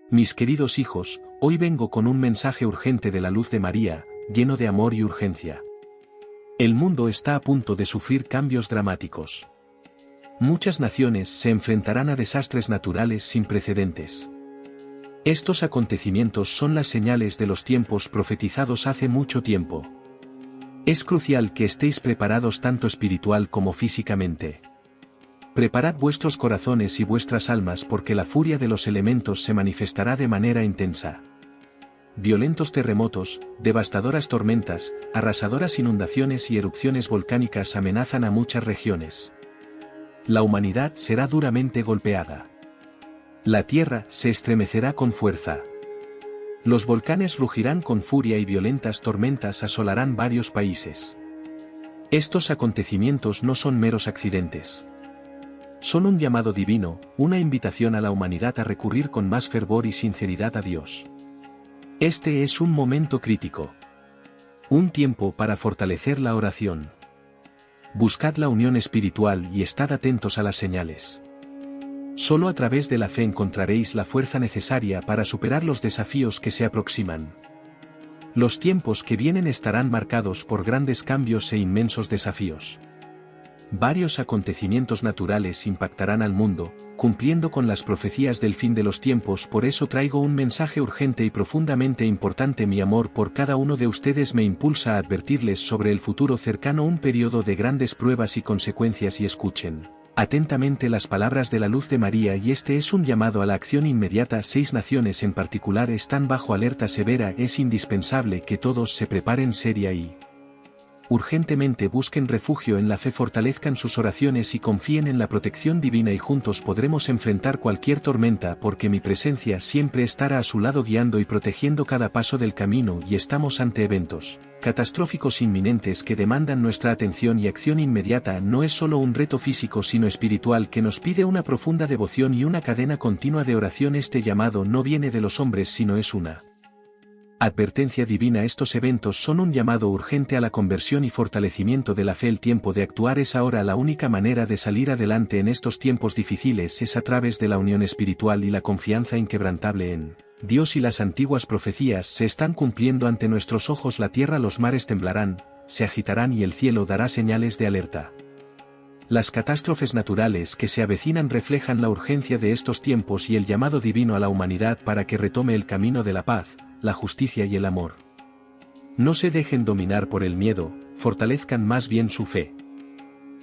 Mis queridos hijos, hoy vengo con un mensaje urgente de la luz de María, lleno de amor y urgencia. El mundo está a punto de sufrir cambios dramáticos. Muchas naciones se enfrentarán a desastres naturales sin precedentes. Estos acontecimientos son las señales de los tiempos profetizados hace mucho tiempo. Es crucial que estéis preparados tanto espiritual como físicamente. Preparad vuestros corazones y vuestras almas porque la furia de los elementos se manifestará de manera intensa. Violentos terremotos, devastadoras tormentas, arrasadoras inundaciones y erupciones volcánicas amenazan a muchas regiones. La humanidad será duramente golpeada. La tierra se estremecerá con fuerza. Los volcanes rugirán con furia y violentas tormentas asolarán varios países. Estos acontecimientos no son meros accidentes. Son un llamado divino, una invitación a la humanidad a recurrir con más fervor y sinceridad a Dios. Este es un momento crítico. Un tiempo para fortalecer la oración. Buscad la unión espiritual y estad atentos a las señales. Solo a través de la fe encontraréis la fuerza necesaria para superar los desafíos que se aproximan. Los tiempos que vienen estarán marcados por grandes cambios e inmensos desafíos. Varios acontecimientos naturales impactarán al mundo, cumpliendo con las profecías del fin de los tiempos. Por eso traigo un mensaje urgente y profundamente importante. Mi amor por cada uno de ustedes me impulsa a advertirles sobre el futuro cercano, un periodo de grandes pruebas y consecuencias. Y escuchen atentamente las palabras de la luz de María, y este es un llamado a la acción inmediata. 6 naciones en particular están bajo alerta severa. Es indispensable que todos se preparen seria y urgentemente busquen refugio en la fe, fortalezcan sus oraciones y confíen en la protección divina, y juntos podremos enfrentar cualquier tormenta porque mi presencia siempre estará a su lado guiando y protegiendo cada paso del camino. Y estamos ante eventos catastróficos inminentes que demandan nuestra atención y acción inmediata. No es solo un reto físico sino espiritual que nos pide una profunda devoción y una cadena continua de oración. Este llamado no viene de los hombres sino es una advertencia divina. Estos eventos son un llamado urgente a la conversión y fortalecimiento de la fe. El tiempo de actuar es ahora. La única manera de salir adelante en estos tiempos difíciles es a través de la unión espiritual y la confianza inquebrantable en Dios, y las antiguas profecías se están cumpliendo ante nuestros ojos. La tierra, los mares temblarán, se agitarán y el cielo dará señales de alerta. Las catástrofes naturales que se avecinan reflejan la urgencia de estos tiempos y el llamado divino a la humanidad para que retome el camino de la paz, la justicia y el amor. No se dejen dominar por el miedo, fortalezcan más bien su fe.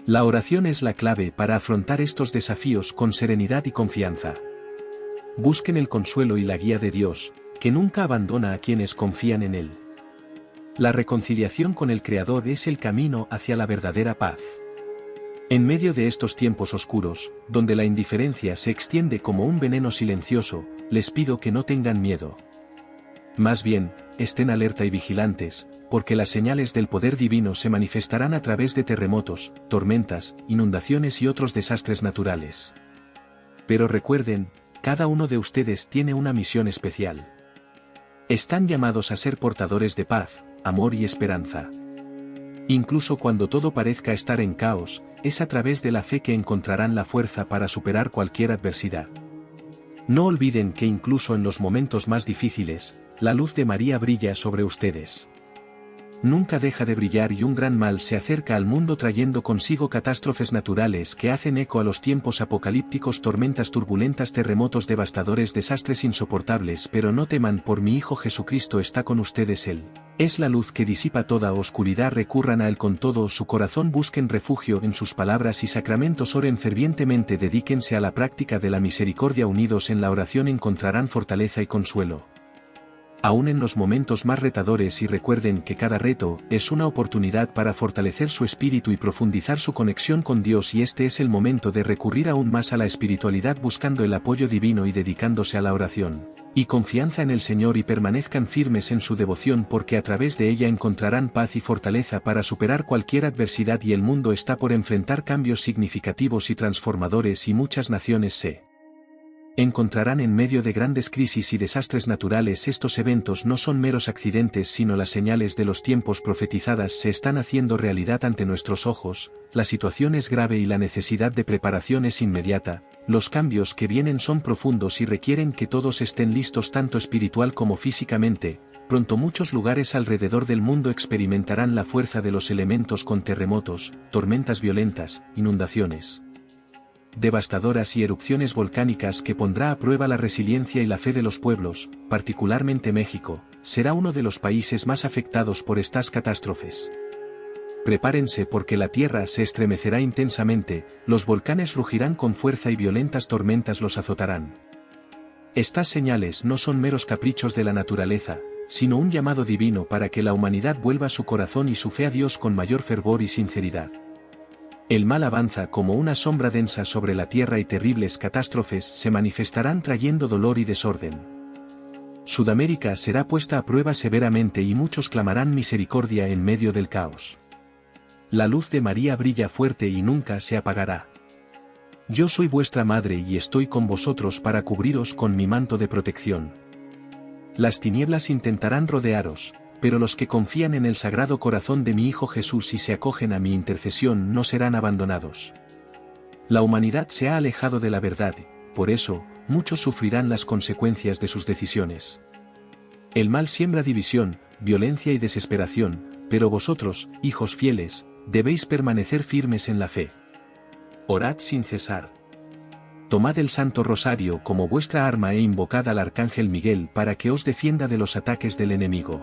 La oración es la clave para afrontar estos desafíos con serenidad y confianza. Busquen el consuelo y la guía de Dios, que nunca abandona a quienes confían en Él. La reconciliación con el Creador es el camino hacia la verdadera paz. En medio de estos tiempos oscuros, donde la indiferencia se extiende como un veneno silencioso, les pido que no tengan miedo. Más bien, estén alerta y vigilantes, porque las señales del poder divino se manifestarán a través de terremotos, tormentas, inundaciones y otros desastres naturales. Pero recuerden, cada uno de ustedes tiene una misión especial. Están llamados a ser portadores de paz, amor y esperanza. Incluso cuando todo parezca estar en caos, es a través de la fe que encontrarán la fuerza para superar cualquier adversidad. No olviden que incluso en los momentos más difíciles, la luz de María brilla sobre ustedes. Nunca deja de brillar y un gran mal se acerca al mundo trayendo consigo catástrofes naturales que hacen eco a los tiempos apocalípticos, tormentas turbulentas, terremotos devastadores, desastres insoportables. Pero no teman, por mi Hijo Jesucristo está con ustedes. Él es la luz que disipa toda oscuridad. Recurran a Él con todo su corazón, busquen refugio en sus palabras y sacramentos, oren fervientemente, dedíquense a la práctica de la misericordia. Unidos en la oración encontrarán fortaleza y consuelo, aún en los momentos más retadores, y recuerden que cada reto es una oportunidad para fortalecer su espíritu y profundizar su conexión con Dios, y este es el momento de recurrir aún más a la espiritualidad buscando el apoyo divino y dedicándose a la oración y confianza en el Señor, y permanezcan firmes en su devoción porque a través de ella encontrarán paz y fortaleza para superar cualquier adversidad. Y el mundo está por enfrentar cambios significativos y transformadores y muchas naciones se Encontrarán en medio de grandes crisis y desastres naturales estos eventos no son meros accidentes sino las señales de los tiempos profetizadas se están haciendo realidad ante nuestros ojos, la situación es grave y la necesidad de preparación es inmediata, los cambios que vienen son profundos y requieren que todos estén listos tanto espiritual como físicamente, pronto muchos lugares alrededor del mundo experimentarán la fuerza de los elementos con terremotos, tormentas violentas, inundaciones devastadoras y erupciones volcánicas que pondrá a prueba la resiliencia y la fe de los pueblos, particularmente México, será uno de los países más afectados por estas catástrofes. Prepárense porque la tierra se estremecerá intensamente, los volcanes rugirán con fuerza y violentas tormentas los azotarán. Estas señales no son meros caprichos de la naturaleza, sino un llamado divino para que la humanidad vuelva su corazón y su fe a Dios con mayor fervor y sinceridad. El mal avanza como una sombra densa sobre la tierra y terribles catástrofes se manifestarán trayendo dolor y desorden. Sudamérica será puesta a prueba severamente y muchos clamarán misericordia en medio del caos. La luz de María brilla fuerte y nunca se apagará. Yo soy vuestra madre y estoy con vosotros para cubriros con mi manto de protección. Las tinieblas intentarán rodearos, pero los que confían en el sagrado corazón de mi Hijo Jesús y se acogen a mi intercesión no serán abandonados. La humanidad se ha alejado de la verdad, por eso, muchos sufrirán las consecuencias de sus decisiones. El mal siembra división, violencia y desesperación, pero vosotros, hijos fieles, debéis permanecer firmes en la fe. Orad sin cesar. Tomad el Santo Rosario como vuestra arma e invocad al Arcángel Miguel para que os defienda de los ataques del enemigo.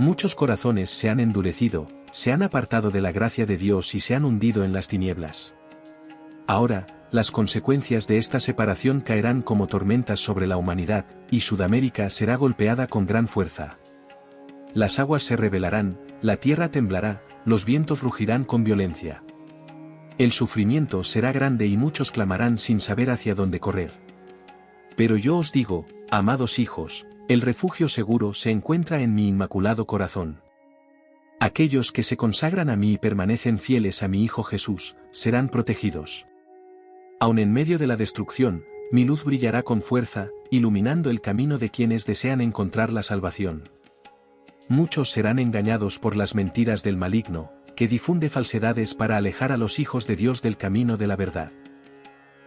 Muchos corazones se han endurecido, se han apartado de la gracia de Dios y se han hundido en las tinieblas. Ahora, las consecuencias de esta separación caerán como tormentas sobre la humanidad, y Sudamérica será golpeada con gran fuerza. Las aguas se rebelarán, la tierra temblará, los vientos rugirán con violencia. El sufrimiento será grande y muchos clamarán sin saber hacia dónde correr. Pero yo os digo, amados hijos, el refugio seguro se encuentra en mi inmaculado corazón. Aquellos que se consagran a mí y permanecen fieles a mi Hijo Jesús, serán protegidos. Aun en medio de la destrucción, mi luz brillará con fuerza, iluminando el camino de quienes desean encontrar la salvación. Muchos serán engañados por las mentiras del maligno, que difunde falsedades para alejar a los hijos de Dios del camino de la verdad.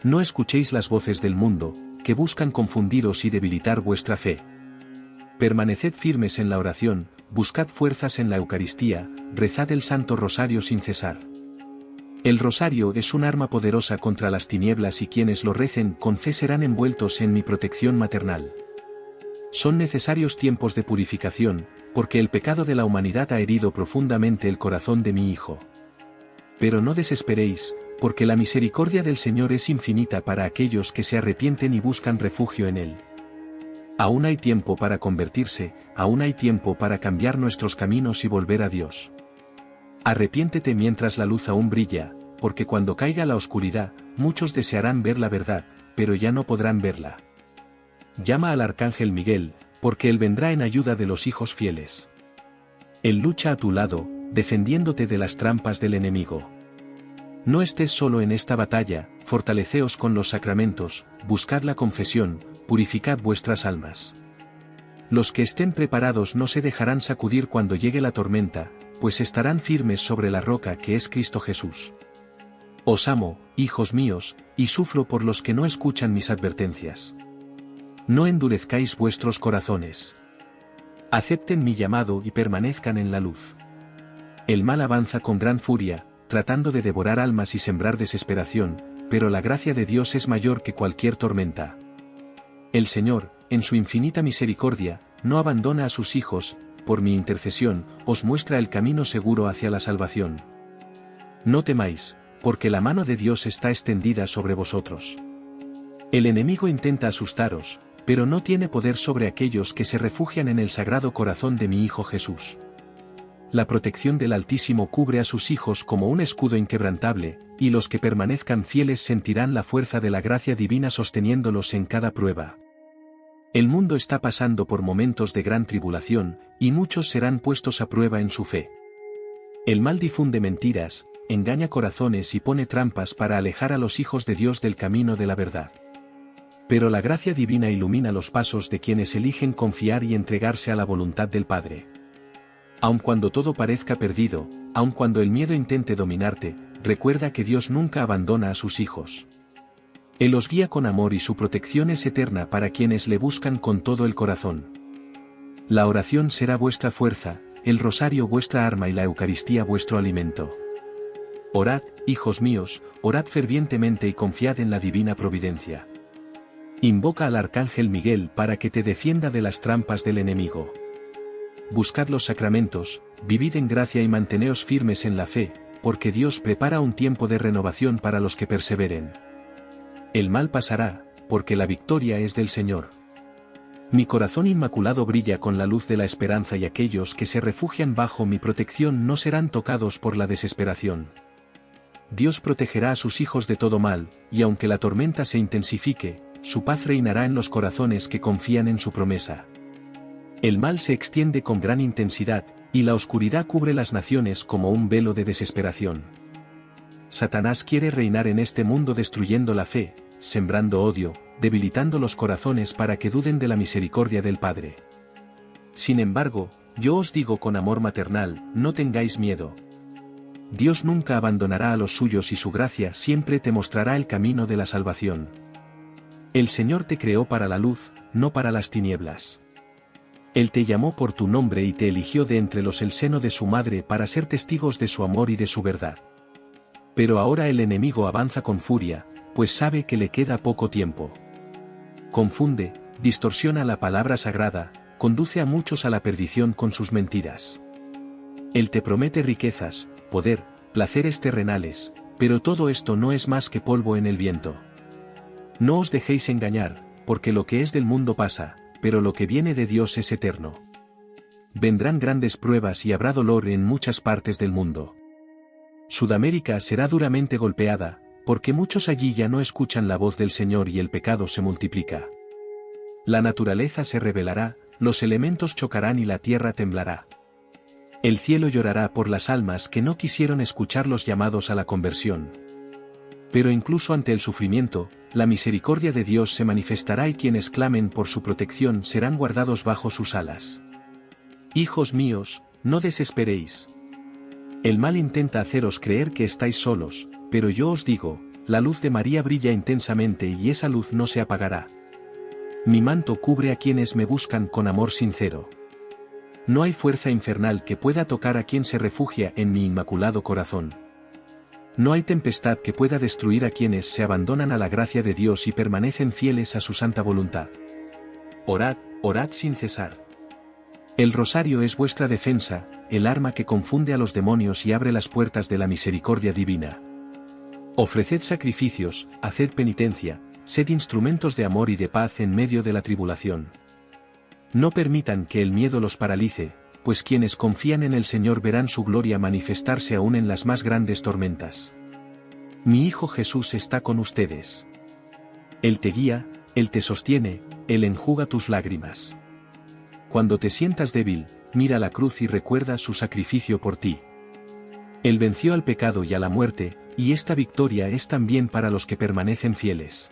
No escuchéis las voces del mundo, que buscan confundiros y debilitar vuestra fe. Permaneced firmes en la oración, buscad fuerzas en la Eucaristía, rezad el Santo Rosario sin cesar. El rosario es un arma poderosa contra las tinieblas y quienes lo recen con fe serán envueltos en mi protección maternal. Son necesarios tiempos de purificación, porque el pecado de la humanidad ha herido profundamente el corazón de mi Hijo. Pero no desesperéis, porque la misericordia del Señor es infinita para aquellos que se arrepienten y buscan refugio en Él. Aún hay tiempo para convertirse, aún hay tiempo para cambiar nuestros caminos y volver a Dios. Arrepiéntete mientras la luz aún brilla, porque cuando caiga la oscuridad, muchos desearán ver la verdad, pero ya no podrán verla. Llama al Arcángel Miguel, porque él vendrá en ayuda de los hijos fieles. Él lucha a tu lado, defendiéndote de las trampas del enemigo. No estés solo en esta batalla, fortaleceos con los sacramentos, buscad la confesión, purificad vuestras almas. Los que estén preparados no se dejarán sacudir cuando llegue la tormenta, pues estarán firmes sobre la roca que es Cristo Jesús. Os amo, hijos míos, y sufro por los que no escuchan mis advertencias. No endurezcáis vuestros corazones. Acepten mi llamado y permanezcan en la luz. El mal avanza con gran furia, tratando de devorar almas y sembrar desesperación, pero la gracia de Dios es mayor que cualquier tormenta. El Señor, en su infinita misericordia, no abandona a sus hijos, por mi intercesión, os muestra el camino seguro hacia la salvación. No temáis, porque la mano de Dios está extendida sobre vosotros. El enemigo intenta asustaros, pero no tiene poder sobre aquellos que se refugian en el sagrado corazón de mi Hijo Jesús. La protección del Altísimo cubre a sus hijos como un escudo inquebrantable, y los que permanezcan fieles sentirán la fuerza de la gracia divina sosteniéndolos en cada prueba. El mundo está pasando por momentos de gran tribulación, y muchos serán puestos a prueba en su fe. El mal difunde mentiras, engaña corazones y pone trampas para alejar a los hijos de Dios del camino de la verdad. Pero la gracia divina ilumina los pasos de quienes eligen confiar y entregarse a la voluntad del Padre. Aun cuando todo parezca perdido, aun cuando el miedo intente dominarte, recuerda que Dios nunca abandona a sus hijos. Él los guía con amor y su protección es eterna para quienes le buscan con todo el corazón. La oración será vuestra fuerza, el rosario vuestra arma y la Eucaristía vuestro alimento. Orad, hijos míos, orad fervientemente y confiad en la divina providencia. Invoca al arcángel Miguel para que te defienda de las trampas del enemigo. Buscad los sacramentos, vivid en gracia y manteneos firmes en la fe, porque Dios prepara un tiempo de renovación para los que perseveren. El mal pasará, porque la victoria es del Señor. Mi corazón inmaculado brilla con la luz de la esperanza y aquellos que se refugian bajo mi protección no serán tocados por la desesperación. Dios protegerá a sus hijos de todo mal, y aunque la tormenta se intensifique, su paz reinará en los corazones que confían en su promesa. El mal se extiende con gran intensidad, y la oscuridad cubre las naciones como un velo de desesperación. Satanás quiere reinar en este mundo destruyendo la fe, sembrando odio, debilitando los corazones para que duden de la misericordia del Padre. Sin embargo, yo os digo con amor maternal, no tengáis miedo. Dios nunca abandonará a los suyos y su gracia siempre te mostrará el camino de la salvación. El Señor te creó para la luz, no para las tinieblas. Él te llamó por tu nombre y te eligió de entre los el seno de su madre para ser testigos de su amor y de su verdad. Pero ahora el enemigo avanza con furia, pues sabe que le queda poco tiempo. Confunde, distorsiona la palabra sagrada, conduce a muchos a la perdición con sus mentiras. Él te promete riquezas, poder, placeres terrenales, pero todo esto no es más que polvo en el viento. No os dejéis engañar, porque lo que es del mundo pasa, pero lo que viene de Dios es eterno. Vendrán grandes pruebas y habrá dolor en muchas partes del mundo. Sudamérica será duramente golpeada, porque muchos allí ya no escuchan la voz del Señor y el pecado se multiplica. La naturaleza se rebelará, los elementos chocarán y la tierra temblará. El cielo llorará por las almas que no quisieron escuchar los llamados a la conversión. Pero incluso ante el sufrimiento, la misericordia de Dios se manifestará y quienes clamen por su protección serán guardados bajo sus alas. Hijos míos, no desesperéis. El mal intenta haceros creer que estáis solos, pero yo os digo, la luz de María brilla intensamente y esa luz no se apagará. Mi manto cubre a quienes me buscan con amor sincero. No hay fuerza infernal que pueda tocar a quien se refugia en mi inmaculado corazón. No hay tempestad que pueda destruir a quienes se abandonan a la gracia de Dios y permanecen fieles a su santa voluntad. Orad, orad sin cesar. El rosario es vuestra defensa, el arma que confunde a los demonios y abre las puertas de la misericordia divina. Ofreced sacrificios, haced penitencia, sed instrumentos de amor y de paz en medio de la tribulación. No permitan que el miedo los paralice, pues quienes confían en el Señor verán su gloria manifestarse aún en las más grandes tormentas. Mi Hijo Jesús está con ustedes. Él te guía, Él te sostiene, Él enjuga tus lágrimas. Cuando te sientas débil, mira la cruz y recuerda su sacrificio por ti. Él venció al pecado y a la muerte, y esta victoria es también para los que permanecen fieles.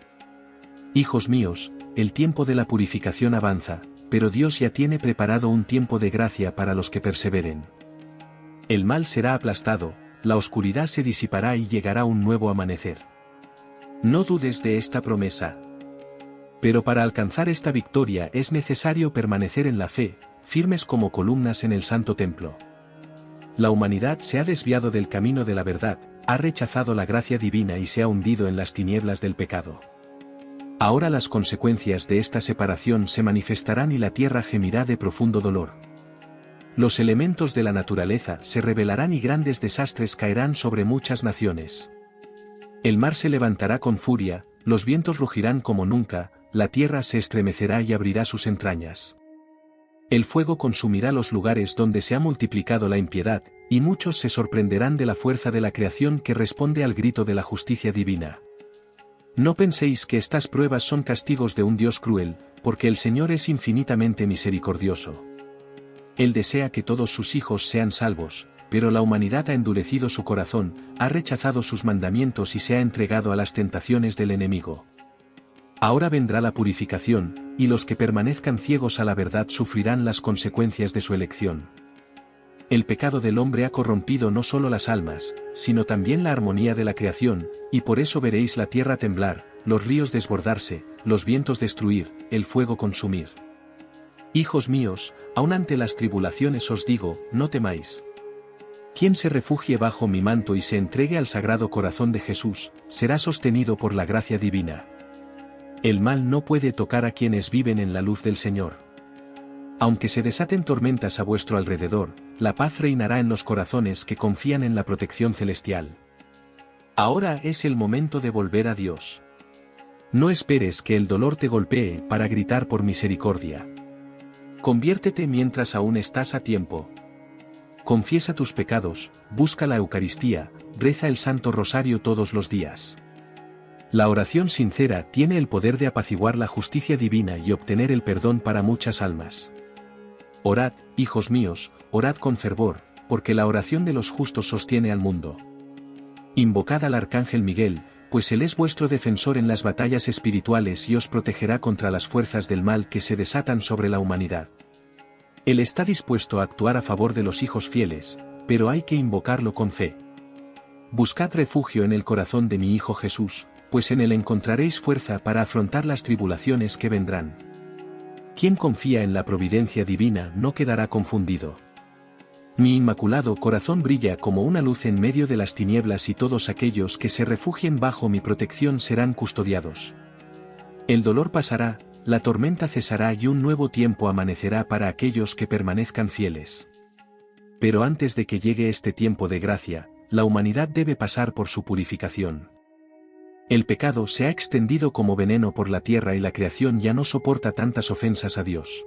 Hijos míos, el tiempo de la purificación avanza, pero Dios ya tiene preparado un tiempo de gracia para los que perseveren. El mal será aplastado, la oscuridad se disipará y llegará un nuevo amanecer. No dudes de esta promesa. Pero para alcanzar esta victoria es necesario permanecer en la fe, firmes como columnas en el santo templo. La humanidad se ha desviado del camino de la verdad, ha rechazado la gracia divina y se ha hundido en las tinieblas del pecado. Ahora las consecuencias de esta separación se manifestarán y la tierra gemirá de profundo dolor. Los elementos de la naturaleza se rebelarán y grandes desastres caerán sobre muchas naciones. El mar se levantará con furia, los vientos rugirán como nunca, la tierra se estremecerá y abrirá sus entrañas. El fuego consumirá los lugares donde se ha multiplicado la impiedad, y muchos se sorprenderán de la fuerza de la creación que responde al grito de la justicia divina. No penséis que estas pruebas son castigos de un Dios cruel, porque el Señor es infinitamente misericordioso. Él desea que todos sus hijos sean salvos, pero la humanidad ha endurecido su corazón, ha rechazado sus mandamientos y se ha entregado a las tentaciones del enemigo. Ahora vendrá la purificación, y los que permanezcan ciegos a la verdad sufrirán las consecuencias de su elección. El pecado del hombre ha corrompido no solo las almas, sino también la armonía de la creación, y por eso veréis la tierra temblar, los ríos desbordarse, los vientos destruir, el fuego consumir. Hijos míos, aun ante las tribulaciones os digo, no temáis. Quien se refugie bajo mi manto y se entregue al sagrado corazón de Jesús, será sostenido por la gracia divina. El mal no puede tocar a quienes viven en la luz del Señor. Aunque se desaten tormentas a vuestro alrededor, la paz reinará en los corazones que confían en la protección celestial. Ahora es el momento de volver a Dios. No esperes que el dolor te golpee para gritar por misericordia. Conviértete mientras aún estás a tiempo. Confiesa tus pecados, busca la Eucaristía, reza el Santo Rosario todos los días. La oración sincera tiene el poder de apaciguar la justicia divina y obtener el perdón para muchas almas. Orad, hijos míos, orad con fervor, porque la oración de los justos sostiene al mundo. Invocad al Arcángel Miguel, pues él es vuestro defensor en las batallas espirituales y os protegerá contra las fuerzas del mal que se desatan sobre la humanidad. Él está dispuesto a actuar a favor de los hijos fieles, pero hay que invocarlo con fe. Buscad refugio en el corazón de mi Hijo Jesús, pues en él encontraréis fuerza para afrontar las tribulaciones que vendrán. Quien confía en la providencia divina no quedará confundido. Mi inmaculado corazón brilla como una luz en medio de las tinieblas y todos aquellos que se refugien bajo mi protección serán custodiados. El dolor pasará, la tormenta cesará y un nuevo tiempo amanecerá para aquellos que permanezcan fieles. Pero antes de que llegue este tiempo de gracia, la humanidad debe pasar por su purificación. El pecado se ha extendido como veneno por la tierra y la creación ya no soporta tantas ofensas a Dios.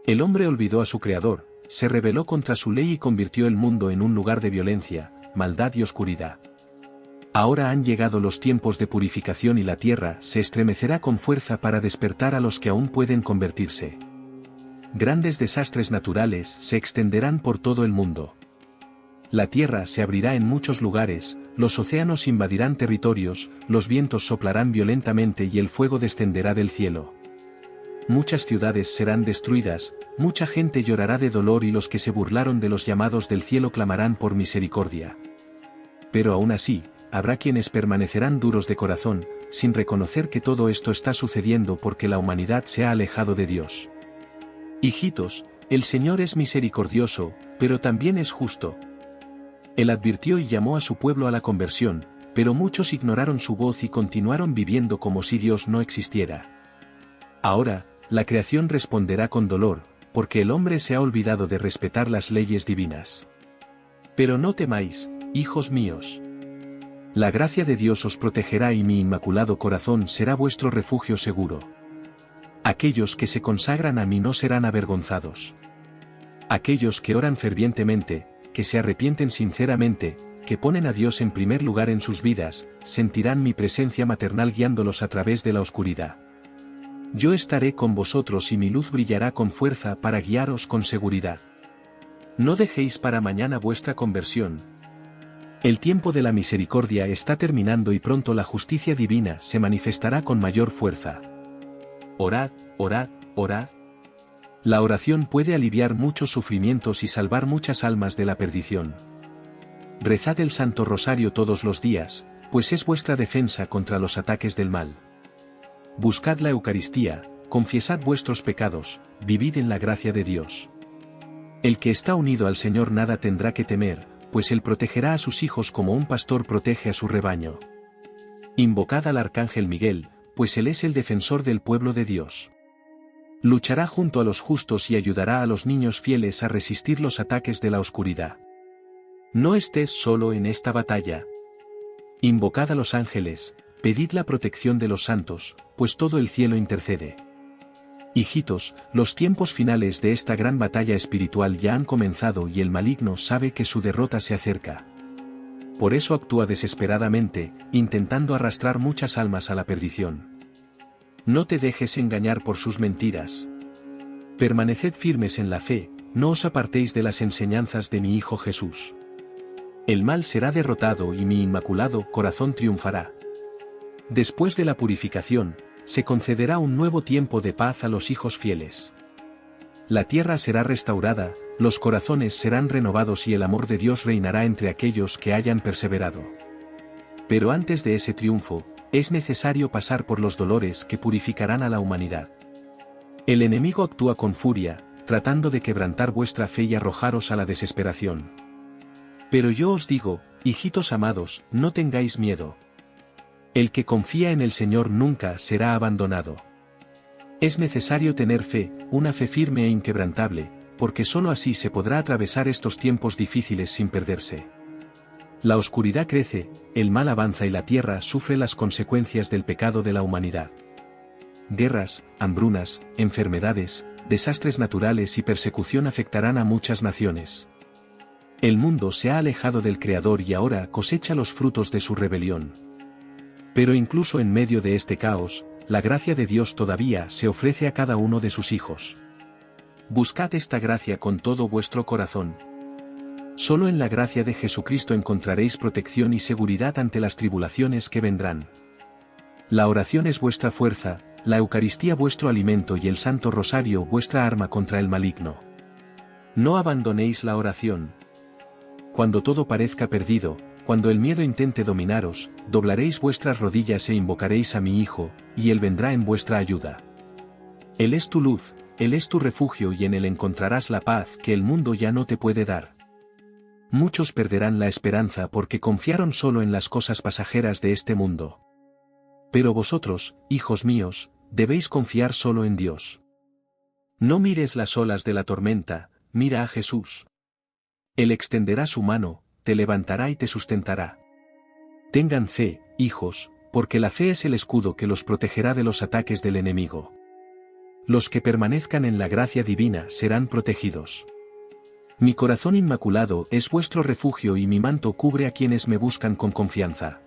El hombre olvidó a su Creador, se rebeló contra su ley y convirtió el mundo en un lugar de violencia, maldad y oscuridad. Ahora han llegado los tiempos de purificación y la tierra se estremecerá con fuerza para despertar a los que aún pueden convertirse. Grandes desastres naturales se extenderán por todo el mundo. La tierra se abrirá en muchos lugares, los océanos invadirán territorios, los vientos soplarán violentamente y el fuego descenderá del cielo. Muchas ciudades serán destruidas, mucha gente llorará de dolor y los que se burlaron de los llamados del cielo clamarán por misericordia. Pero aún así, habrá quienes permanecerán duros de corazón, sin reconocer que todo esto está sucediendo porque la humanidad se ha alejado de Dios. Hijitos, el Señor es misericordioso, pero también es justo. Él advirtió y llamó a su pueblo a la conversión, pero muchos ignoraron su voz y continuaron viviendo como si Dios no existiera. Ahora, la creación responderá con dolor, porque el hombre se ha olvidado de respetar las leyes divinas. Pero no temáis, hijos míos. La gracia de Dios os protegerá y mi inmaculado corazón será vuestro refugio seguro. Aquellos que se consagran a mí no serán avergonzados. Aquellos que oran fervientemente, que se arrepienten sinceramente, que ponen a Dios en primer lugar en sus vidas, sentirán mi presencia maternal guiándolos a través de la oscuridad. Yo estaré con vosotros y mi luz brillará con fuerza para guiaros con seguridad. No dejéis para mañana vuestra conversión. El tiempo de la misericordia está terminando y pronto la justicia divina se manifestará con mayor fuerza. Orad, orad, orad. La oración puede aliviar muchos sufrimientos y salvar muchas almas de la perdición. Rezad el Santo Rosario todos los días, pues es vuestra defensa contra los ataques del mal. Buscad la Eucaristía, confiesad vuestros pecados, vivid en la gracia de Dios. El que está unido al Señor nada tendrá que temer, pues Él protegerá a sus hijos como un pastor protege a su rebaño. Invocad al Arcángel Miguel, pues Él es el defensor del pueblo de Dios. Luchará junto a los justos y ayudará a los niños fieles a resistir los ataques de la oscuridad. No estés solo en esta batalla. Invocad a los ángeles, pedid la protección de los santos, pues todo el cielo intercede. Hijitos, los tiempos finales de esta gran batalla espiritual ya han comenzado y el maligno sabe que su derrota se acerca. Por eso actúa desesperadamente, intentando arrastrar muchas almas a la perdición. No te dejes engañar por sus mentiras. Permaneced firmes en la fe, no os apartéis de las enseñanzas de mi Hijo Jesús. El mal será derrotado y mi inmaculado corazón triunfará. Después de la purificación, se concederá un nuevo tiempo de paz a los hijos fieles. La tierra será restaurada, los corazones serán renovados y el amor de Dios reinará entre aquellos que hayan perseverado. Pero antes de ese triunfo, es necesario pasar por los dolores que purificarán a la humanidad. El enemigo actúa con furia, tratando de quebrantar vuestra fe y arrojaros a la desesperación. Pero yo os digo, hijitos amados, no tengáis miedo. El que confía en el Señor nunca será abandonado. Es necesario tener fe, una fe firme e inquebrantable, porque sólo así se podrá atravesar estos tiempos difíciles sin perderse. La oscuridad crece, el mal avanza y la tierra sufre las consecuencias del pecado de la humanidad. Guerras, hambrunas, enfermedades, desastres naturales y persecución afectarán a muchas naciones. El mundo se ha alejado del Creador y ahora cosecha los frutos de su rebelión. Pero incluso en medio de este caos, la gracia de Dios todavía se ofrece a cada uno de sus hijos. Buscad esta gracia con todo vuestro corazón. Solo en la gracia de Jesucristo encontraréis protección y seguridad ante las tribulaciones que vendrán. La oración es vuestra fuerza, la Eucaristía vuestro alimento y el Santo Rosario vuestra arma contra el maligno. No abandonéis la oración. Cuando todo parezca perdido, cuando el miedo intente dominaros, doblaréis vuestras rodillas e invocaréis a mi Hijo, y Él vendrá en vuestra ayuda. Él es tu luz, Él es tu refugio y en Él encontrarás la paz que el mundo ya no te puede dar. Muchos perderán la esperanza porque confiaron solo en las cosas pasajeras de este mundo. Pero vosotros, hijos míos, debéis confiar solo en Dios. No mires las olas de la tormenta, mira a Jesús. Él extenderá su mano, te levantará y te sustentará. Tengan fe, hijos, porque la fe es el escudo que los protegerá de los ataques del enemigo. Los que permanezcan en la gracia divina serán protegidos. Mi corazón inmaculado es vuestro refugio y mi manto cubre a quienes me buscan con confianza.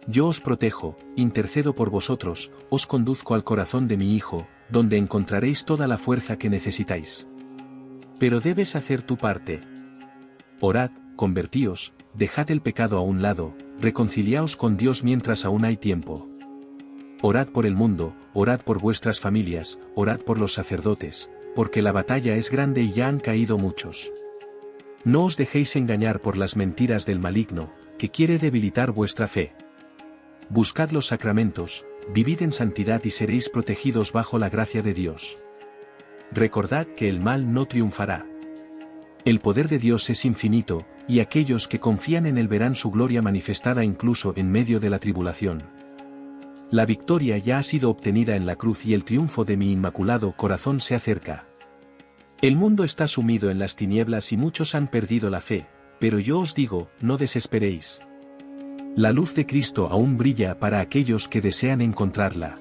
Yo os protejo, intercedo por vosotros, os conduzco al corazón de mi Hijo, donde encontraréis toda la fuerza que necesitáis. Pero debes hacer tu parte. Orad, convertíos, dejad el pecado a un lado, reconciliaos con Dios mientras aún hay tiempo. Orad por el mundo, orad por vuestras familias, orad por los sacerdotes, porque la batalla es grande y ya han caído muchos. No os dejéis engañar por las mentiras del maligno, que quiere debilitar vuestra fe. Buscad los sacramentos, vivid en santidad y seréis protegidos bajo la gracia de Dios. Recordad que el mal no triunfará. El poder de Dios es infinito, y aquellos que confían en Él verán su gloria manifestada incluso en medio de la tribulación. La victoria ya ha sido obtenida en la cruz y el triunfo de mi inmaculado corazón se acerca. El mundo está sumido en las tinieblas y muchos han perdido la fe, pero yo os digo, no desesperéis. La luz de Cristo aún brilla para aquellos que desean encontrarla.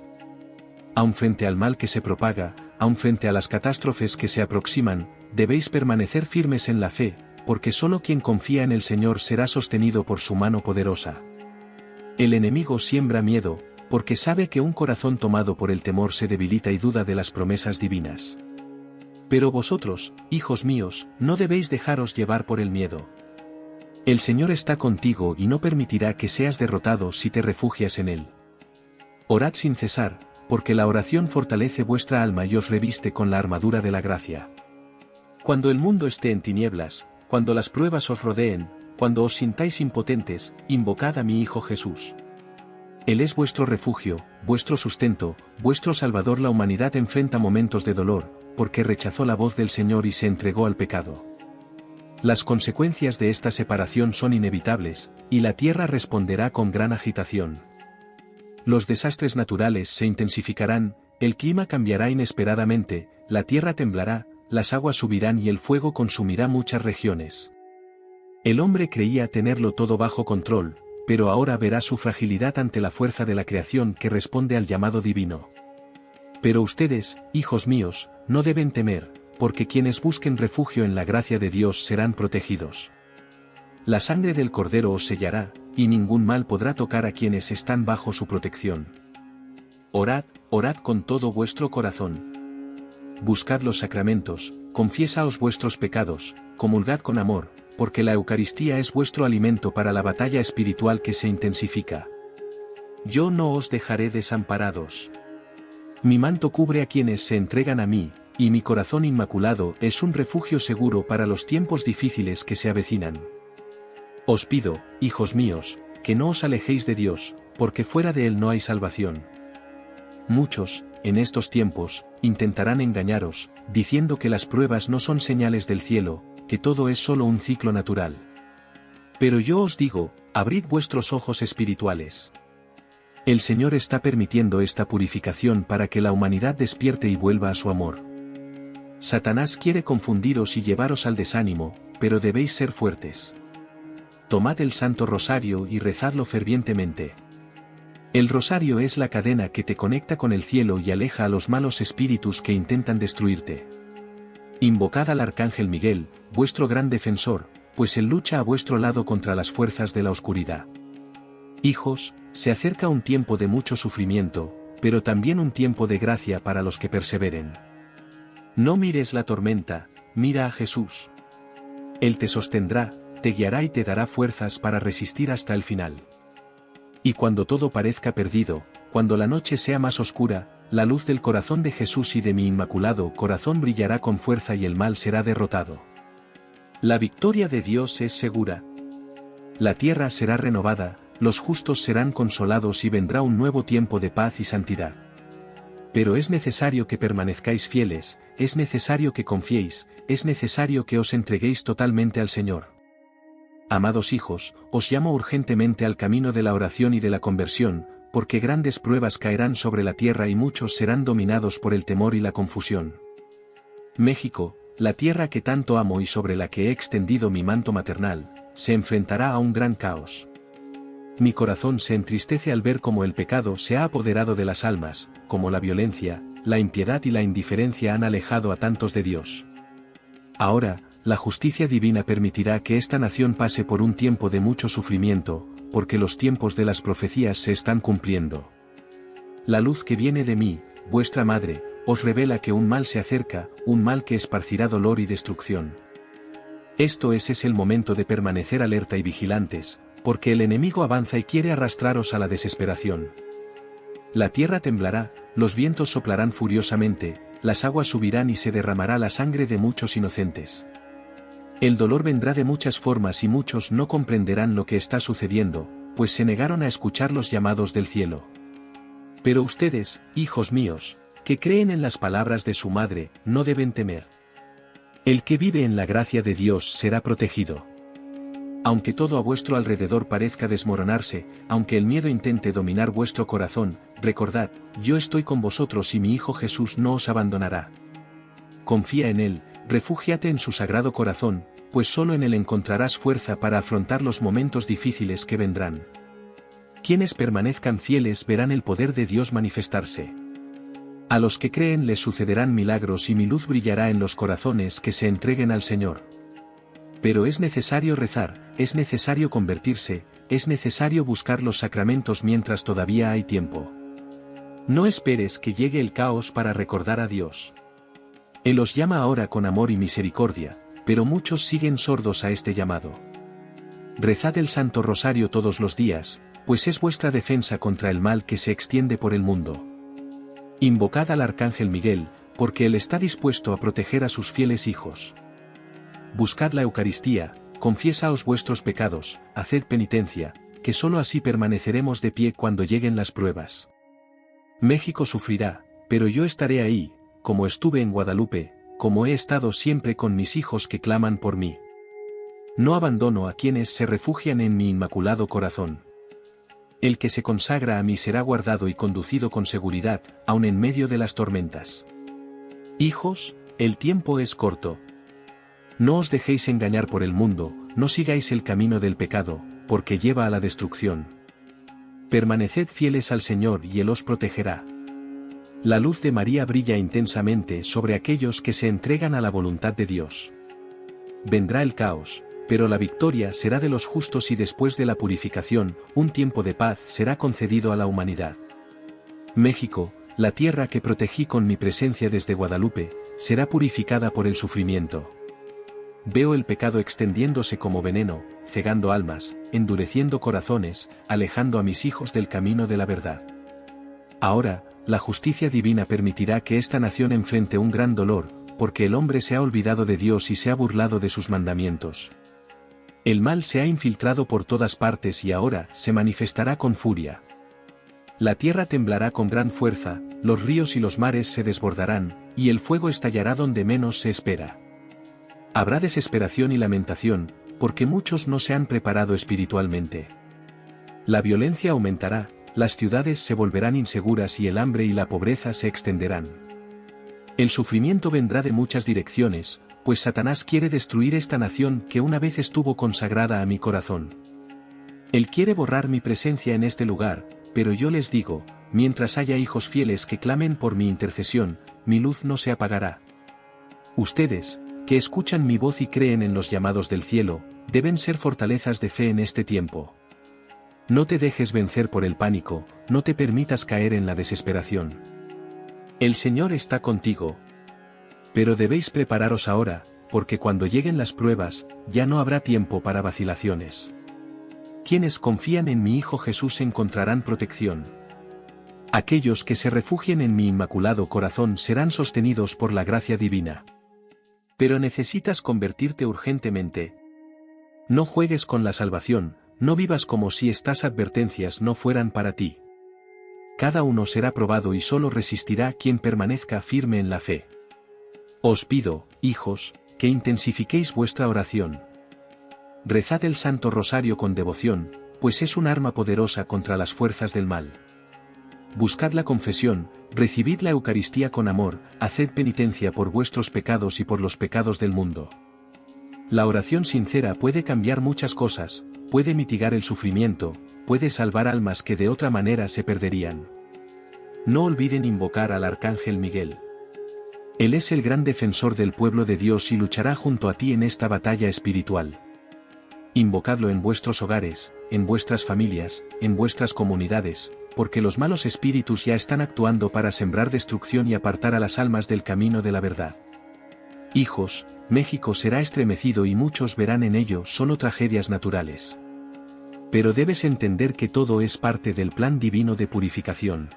Aun frente al mal que se propaga, aun frente a las catástrofes que se aproximan, debéis permanecer firmes en la fe, porque solo quien confía en el Señor será sostenido por su mano poderosa. El enemigo siembra miedo, porque sabe que un corazón tomado por el temor se debilita y duda de las promesas divinas. Pero vosotros, hijos míos, no debéis dejaros llevar por el miedo. El Señor está contigo y no permitirá que seas derrotado si te refugias en Él. Orad sin cesar, porque la oración fortalece vuestra alma y os reviste con la armadura de la gracia. Cuando el mundo esté en tinieblas, cuando las pruebas os rodeen, cuando os sintáis impotentes, invocad a mi Hijo Jesús. Él es vuestro refugio, vuestro sustento, vuestro Salvador. La humanidad enfrenta momentos de dolor, porque rechazó la voz del Señor y se entregó al pecado. Las consecuencias de esta separación son inevitables, y la tierra responderá con gran agitación. Los desastres naturales se intensificarán, el clima cambiará inesperadamente, la tierra temblará, las aguas subirán y el fuego consumirá muchas regiones. El hombre creía tenerlo todo bajo control, pero ahora verá su fragilidad ante la fuerza de la creación que responde al llamado divino. Pero ustedes, hijos míos, no deben temer, porque quienes busquen refugio en la gracia de Dios serán protegidos. La sangre del Cordero os sellará, y ningún mal podrá tocar a quienes están bajo su protección. Orad, orad con todo vuestro corazón. Buscad los sacramentos, confiesaos vuestros pecados, comulgad con amor, porque la Eucaristía es vuestro alimento para la batalla espiritual que se intensifica. Yo no os dejaré desamparados. Mi manto cubre a quienes se entregan a mí, y mi corazón inmaculado es un refugio seguro para los tiempos difíciles que se avecinan. Os pido, hijos míos, que no os alejéis de Dios, porque fuera de Él no hay salvación. Muchos, en estos tiempos, intentarán engañaros, diciendo que las pruebas no son señales del cielo, que todo es solo un ciclo natural. Pero yo os digo, abrid vuestros ojos espirituales. El Señor está permitiendo esta purificación para que la humanidad despierte y vuelva a su amor. Satanás quiere confundiros y llevaros al desánimo, pero debéis ser fuertes. Tomad el Santo Rosario y rezadlo fervientemente. El rosario es la cadena que te conecta con el cielo y aleja a los malos espíritus que intentan destruirte. Invocad al Arcángel Miguel, vuestro gran defensor, pues él lucha a vuestro lado contra las fuerzas de la oscuridad. Hijos, se acerca un tiempo de mucho sufrimiento, pero también un tiempo de gracia para los que perseveren. No mires la tormenta, mira a Jesús. Él te sostendrá, te guiará y te dará fuerzas para resistir hasta el final. Y cuando todo parezca perdido, cuando la noche sea más oscura, la luz del corazón de Jesús y de mi inmaculado corazón brillará con fuerza y el mal será derrotado. La victoria de Dios es segura. La tierra será renovada, los justos serán consolados y vendrá un nuevo tiempo de paz y santidad. Pero es necesario que permanezcáis fieles, es necesario que confiéis, es necesario que os entreguéis totalmente al Señor. Amados hijos, os llamo urgentemente al camino de la oración y de la conversión, porque grandes pruebas caerán sobre la tierra y muchos serán dominados por el temor y la confusión. México, la tierra que tanto amo y sobre la que he extendido mi manto maternal, se enfrentará a un gran caos. Mi corazón se entristece al ver cómo el pecado se ha apoderado de las almas, como la violencia, la impiedad y la indiferencia han alejado a tantos de Dios. Ahora, la justicia divina permitirá que esta nación pase por un tiempo de mucho sufrimiento, porque los tiempos de las profecías se están cumpliendo. La luz que viene de mí, vuestra madre, os revela que un mal se acerca, un mal que esparcirá dolor y destrucción. Esto es el momento de permanecer alerta y vigilantes, porque el enemigo avanza y quiere arrastraros a la desesperación. La tierra temblará, los vientos soplarán furiosamente, las aguas subirán y se derramará la sangre de muchos inocentes. El dolor vendrá de muchas formas y muchos no comprenderán lo que está sucediendo, pues se negaron a escuchar los llamados del cielo. Pero ustedes, hijos míos, que creen en las palabras de su madre, no deben temer. El que vive en la gracia de Dios será protegido. Aunque todo a vuestro alrededor parezca desmoronarse, aunque el miedo intente dominar vuestro corazón, recordad, yo estoy con vosotros y mi Hijo Jesús no os abandonará. Confía en Él, refúgiate en su sagrado corazón, pues solo en Él encontrarás fuerza para afrontar los momentos difíciles que vendrán. Quienes permanezcan fieles verán el poder de Dios manifestarse. A los que creen les sucederán milagros y mi luz brillará en los corazones que se entreguen al Señor. Pero es necesario rezar, es necesario convertirse, es necesario buscar los sacramentos mientras todavía hay tiempo. No esperes que llegue el caos para recordar a Dios. Él os llama ahora con amor y misericordia, pero muchos siguen sordos a este llamado. Rezad el Santo Rosario todos los días, pues es vuestra defensa contra el mal que se extiende por el mundo. Invocad al Arcángel Miguel, porque él está dispuesto a proteger a sus fieles hijos. Buscad la Eucaristía, confiesaos vuestros pecados, haced penitencia, que sólo así permaneceremos de pie cuando lleguen las pruebas. México sufrirá, pero yo estaré ahí, como estuve en Guadalupe, como he estado siempre con mis hijos que claman por mí. No abandono a quienes se refugian en mi inmaculado corazón. El que se consagra a mí será guardado y conducido con seguridad, aun en medio de las tormentas. Hijos, el tiempo es corto. No os dejéis engañar por el mundo, no sigáis el camino del pecado, porque lleva a la destrucción. Permaneced fieles al Señor y Él os protegerá. La luz de María brilla intensamente sobre aquellos que se entregan a la voluntad de Dios. Vendrá el caos, pero la victoria será de los justos y después de la purificación, un tiempo de paz será concedido a la humanidad. México, la tierra que protegí con mi presencia desde Guadalupe, será purificada por el sufrimiento. Veo el pecado extendiéndose como veneno, cegando almas, endureciendo corazones, alejando a mis hijos del camino de la verdad. Ahora, la justicia divina permitirá que esta nación enfrente un gran dolor, porque el hombre se ha olvidado de Dios y se ha burlado de sus mandamientos. El mal se ha infiltrado por todas partes y ahora se manifestará con furia. La tierra temblará con gran fuerza, los ríos y los mares se desbordarán, y el fuego estallará donde menos se espera. Habrá desesperación y lamentación, porque muchos no se han preparado espiritualmente. La violencia aumentará, las ciudades se volverán inseguras y el hambre y la pobreza se extenderán. El sufrimiento vendrá de muchas direcciones, pues Satanás quiere destruir esta nación que una vez estuvo consagrada a mi corazón. Él quiere borrar mi presencia en este lugar, pero yo les digo, mientras haya hijos fieles que clamen por mi intercesión, mi luz no se apagará. Ustedes, que escuchan mi voz y creen en los llamados del cielo, deben ser fortalezas de fe en este tiempo. No te dejes vencer por el pánico, no te permitas caer en la desesperación. El Señor está contigo. Pero debéis prepararos ahora, porque cuando lleguen las pruebas, ya no habrá tiempo para vacilaciones. Quienes confían en mi Hijo Jesús encontrarán protección. Aquellos que se refugien en mi inmaculado corazón serán sostenidos por la gracia divina. Pero necesitas convertirte urgentemente. No juegues con la salvación, no vivas como si estas advertencias no fueran para ti. Cada uno será probado y solo resistirá quien permanezca firme en la fe. Os pido, hijos, que intensifiquéis vuestra oración. Rezad el Santo Rosario con devoción, pues es un arma poderosa contra las fuerzas del mal. Buscad la confesión, recibid la Eucaristía con amor, haced penitencia por vuestros pecados y por los pecados del mundo. La oración sincera puede cambiar muchas cosas, puede mitigar el sufrimiento, puede salvar almas que de otra manera se perderían. No olviden invocar al Arcángel Miguel. Él es el gran defensor del pueblo de Dios y luchará junto a ti en esta batalla espiritual. Invocadlo en vuestros hogares, en vuestras familias, en vuestras comunidades, porque los malos espíritus ya están actuando para sembrar destrucción y apartar a las almas del camino de la verdad. Hijos, México será estremecido y muchos verán en ello solo tragedias naturales. Pero debes entender que todo es parte del plan divino de purificación.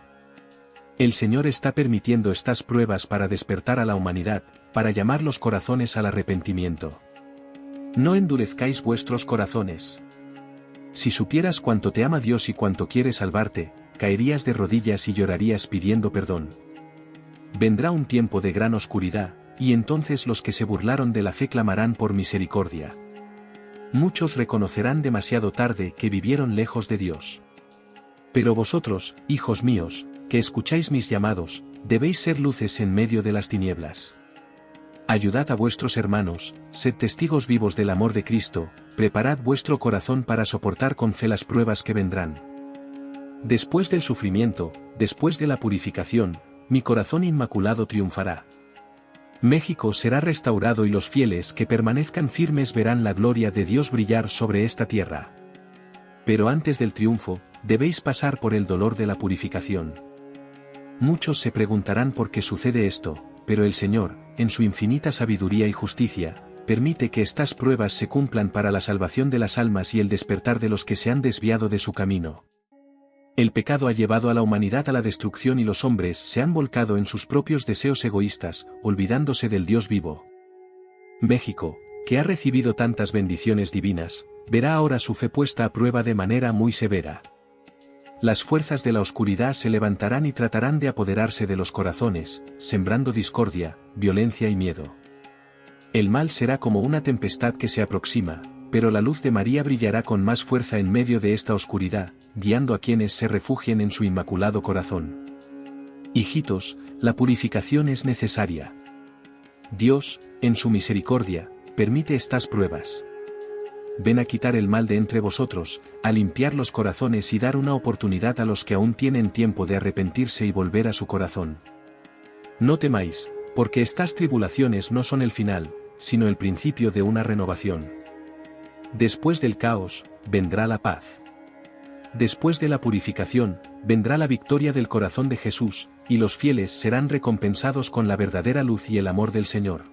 El Señor está permitiendo estas pruebas para despertar a la humanidad, para llamar los corazones al arrepentimiento. No endurezcáis vuestros corazones. Si supieras cuánto te ama Dios y cuánto quiere salvarte, caerías de rodillas y llorarías pidiendo perdón. Vendrá un tiempo de gran oscuridad, y entonces los que se burlaron de la fe clamarán por misericordia. Muchos reconocerán demasiado tarde que vivieron lejos de Dios. Pero vosotros, hijos míos, que escucháis mis llamados, debéis ser luces en medio de las tinieblas. Ayudad a vuestros hermanos, sed testigos vivos del amor de Cristo, preparad vuestro corazón para soportar con fe las pruebas que vendrán. Después del sufrimiento, después de la purificación, mi corazón inmaculado triunfará. México será restaurado y los fieles que permanezcan firmes verán la gloria de Dios brillar sobre esta tierra. Pero antes del triunfo, debéis pasar por el dolor de la purificación. Muchos se preguntarán por qué sucede esto, pero el Señor, en su infinita sabiduría y justicia, permite que estas pruebas se cumplan para la salvación de las almas y el despertar de los que se han desviado de su camino. El pecado ha llevado a la humanidad a la destrucción y los hombres se han volcado en sus propios deseos egoístas, olvidándose del Dios vivo. México, que ha recibido tantas bendiciones divinas, verá ahora su fe puesta a prueba de manera muy severa. Las fuerzas de la oscuridad se levantarán y tratarán de apoderarse de los corazones, sembrando discordia, violencia y miedo. El mal será como una tempestad que se aproxima, pero la luz de María brillará con más fuerza en medio de esta oscuridad, guiando a quienes se refugien en su inmaculado corazón. Hijitos, la purificación es necesaria. Dios, en su misericordia, permite estas pruebas. Ven a quitar el mal de entre vosotros, a limpiar los corazones y dar una oportunidad a los que aún tienen tiempo de arrepentirse y volver a su corazón. No temáis, porque estas tribulaciones no son el final, sino el principio de una renovación. Después del caos, vendrá la paz. Después de la purificación, vendrá la victoria del corazón de Jesús, y los fieles serán recompensados con la verdadera luz y el amor del Señor.